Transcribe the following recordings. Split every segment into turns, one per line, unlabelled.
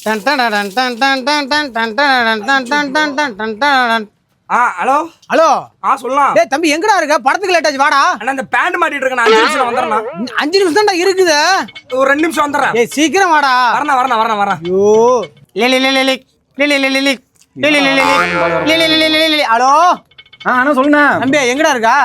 Hello
hello
சொல்லலாம்.
டேய் தம்பி எங்கடா இருக்க? படத்துக்கு லேட் ஆச்சு, வாடா.
அண்ணா இந்த பேண்ட் மாட்டிட்டு இருக்கேன், 5 நிமிஷம் வந்துறேன்.
5 நிமிஷம் தான்டா இருக்குது.
ஒரு 2 நிமிஷம் வந்துறேன்.
ஏய் சீக்கிரம் வாடா.
வரேன்.
ஐயோ ஹலோ
அண்ணா சொல்லுண்ணா.
தம்பி எங்கடா இருக்கா?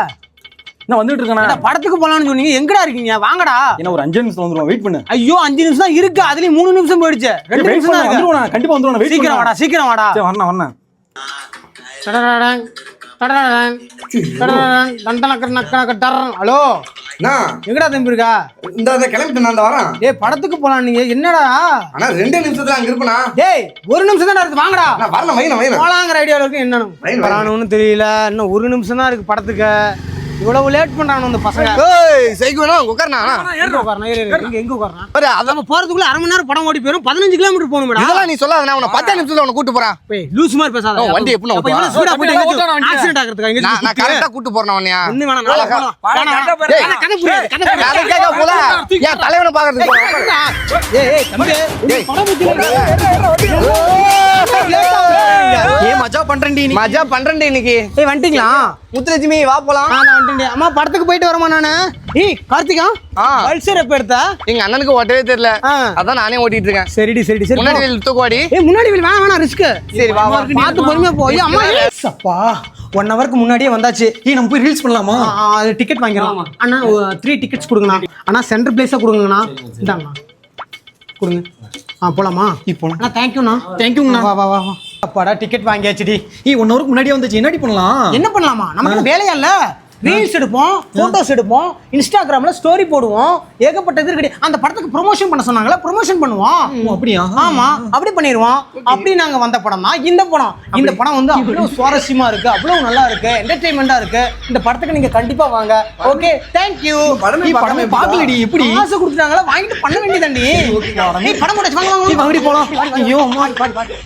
நான் வந்துட்டு இருக்கேன்.
படத்துக்கு போலாம்னு சொன்னீங்க, எங்கடா இருக்கீங்க? வாங்கடா.
என்ன ஒரு 5 நிமிஷம் வந்துருவோம், வெயிட் பண்ணு.
ஐயோ 5 நிமிஷம் தான் இருக்கு, அதுலயும் 3 நிமிஷம் போயிடுச்சு. 2 நிமிஷம் தான் இருக்கு.
வந்துருவோம், கண்டிப்பா வந்துருவோம்.
சீக்கிரம் வாடா, சீக்கிரம் வாடா.
சரி வரேன்.
ஹலோ எங்கடா தம்பி இருக்கா?
இந்த கிளம்பிட்டு நான் வரேன்.
டேய் படத்துக்கு போலாம், நீங்க என்னடா?
ஆனா 2 நிமிஷத்துல அங்க இருப்பேனா?
டேய் 1 நிமிஷம் தான் இருக்கு, வாங்கடா.
நான் வரல, வைன
போலாங்கிற ஐடியால இருக்கு. என்னன்னு வரானுன்னு தெரியல. இன்னும் 1 நிமிஷம் தான் இருக்கு படத்துக்கு. இவ்வளவு லேட் பண்றானு அந்த பசங்க.
ஏய் சைக்கு வேணா உட்கார்னா.
எங்க உட்கார்னா? நம்ம போறதுக்குள்ள 1/2 மணி நேரம் படம் ஓடி போயிரும். 15 கிலோமீட்டர் போகணும் மேடம்.
இதெல்லாம் நீ சொல்லாத, நான் உன்னை 10 நிமிஷத்துல உன்னை கூட்டி போறேன்.
ஏய் லூஸ் மாதிரி பேசாத.
வண்டி எப்படி
அப்ப இவன ஸ்பீடா போயிட்டு ஆக்சிடென்ட் ஆகிறதுக்கு எங்க?
நான் கரெக்ட்டா கூட்டி போறேன் உன்னையா.
ஒண்ணு வேணாம், நாளை போலாம். கதை புரியாது.
கதை கேட்க போல. ஏன் தலைவனை பாக்குறதுக்கு?
ஏய் தம்பி படம்
மஜா பண்றேன்டி நீ. மஜா பண்றேன்டி இன்னைக்கு.
ஏய் வந்துட்டீங்களா?
முத்துலட்சுமி வா போலாம்.
நான் வந்துட்டேன். அம்மா படத்துக்கு போயிட்டு வரமா நானு? ஏய் கார்த்திகா பல்சர் எப்ப எடுத்த?
எங்க அண்ணனுக்கு ஓட்டவே தெரியல, அதான் நானே ஓட்டிட்டு இருக்கேன்.
சரிடி சரி.
முன்னாடி தூக்குவாடி.
ஏய் முன்னாடி வேணாம் ரிஸ்க்.
சரி வா வா,
பாத்து பொறுமையா போய். அம்மா அப்பா 1 ஹவருக்கு முன்னாடியே வந்தாச்சு.
ஏய் நம்ம போய் ரீல்ஸ் பண்ணலாமா?
அது டிக்கெட் வாங்கிடலாம் அண்ணா. 3 டிக்கெட்ஸ் கொடுங்கண்ணா. அண்ணா சென்டர் பிளேஸா கொடுங்கண்ணா. இந்தாங்கண்ணா கொடுங்க. போலாமா? இப்போ அண்ணா தேங்க்யூண்ணா.
தேங்க்யூங்கண்ணா.
வா வா வா வா. அப்பாடா டிக்கெட் வாங்கியாச்சுடி.
ஏய் 1 ஹவருக்கு முன்னாடியே வந்துச்சு, என்னடி பண்ணலாம்?
என்ன பண்ணலாமா? நமக்கு வேலையா இல்ல. ரீல்ஸ் எடுப்போம், போட்டோஸ் எடுப்போம், இன்ஸ்டாகிராம்ல ஸ்டோரி போடுவோம், ஏகப்பட்ட இது இருக்கு. அந்த படத்துக்கு ப்ரொமோஷன் பண்ண சொன்னாங்களா, ப்ரொமோஷன் பண்ணுவோம்.
அப்படியா?
ஆமா அப்படி பண்ணிடுவோம். அப்படி நாங்க வந்த படம் தான் இந்த படம். இந்த படம் வந்து அவ்வளவு சுவாரஸ்யமா இருக்கு, அவ்வளவு நல்லா இருக்கு, என்டர்டெயின்மெண்டா இருக்கு. இந்த படத்துக்கு நீங்க கண்டிப்பா வாங்க. Okay thank you.
படமே பார்க்கலடி. எப்படி
காசு கொடுத்துட்டாங்களா, வாங்கிட்டு பண்ண வேண்டியதாண்டி. படம் போட்டு வாங்க வாங்க போலாம். ஐயோ அம்மா பாடி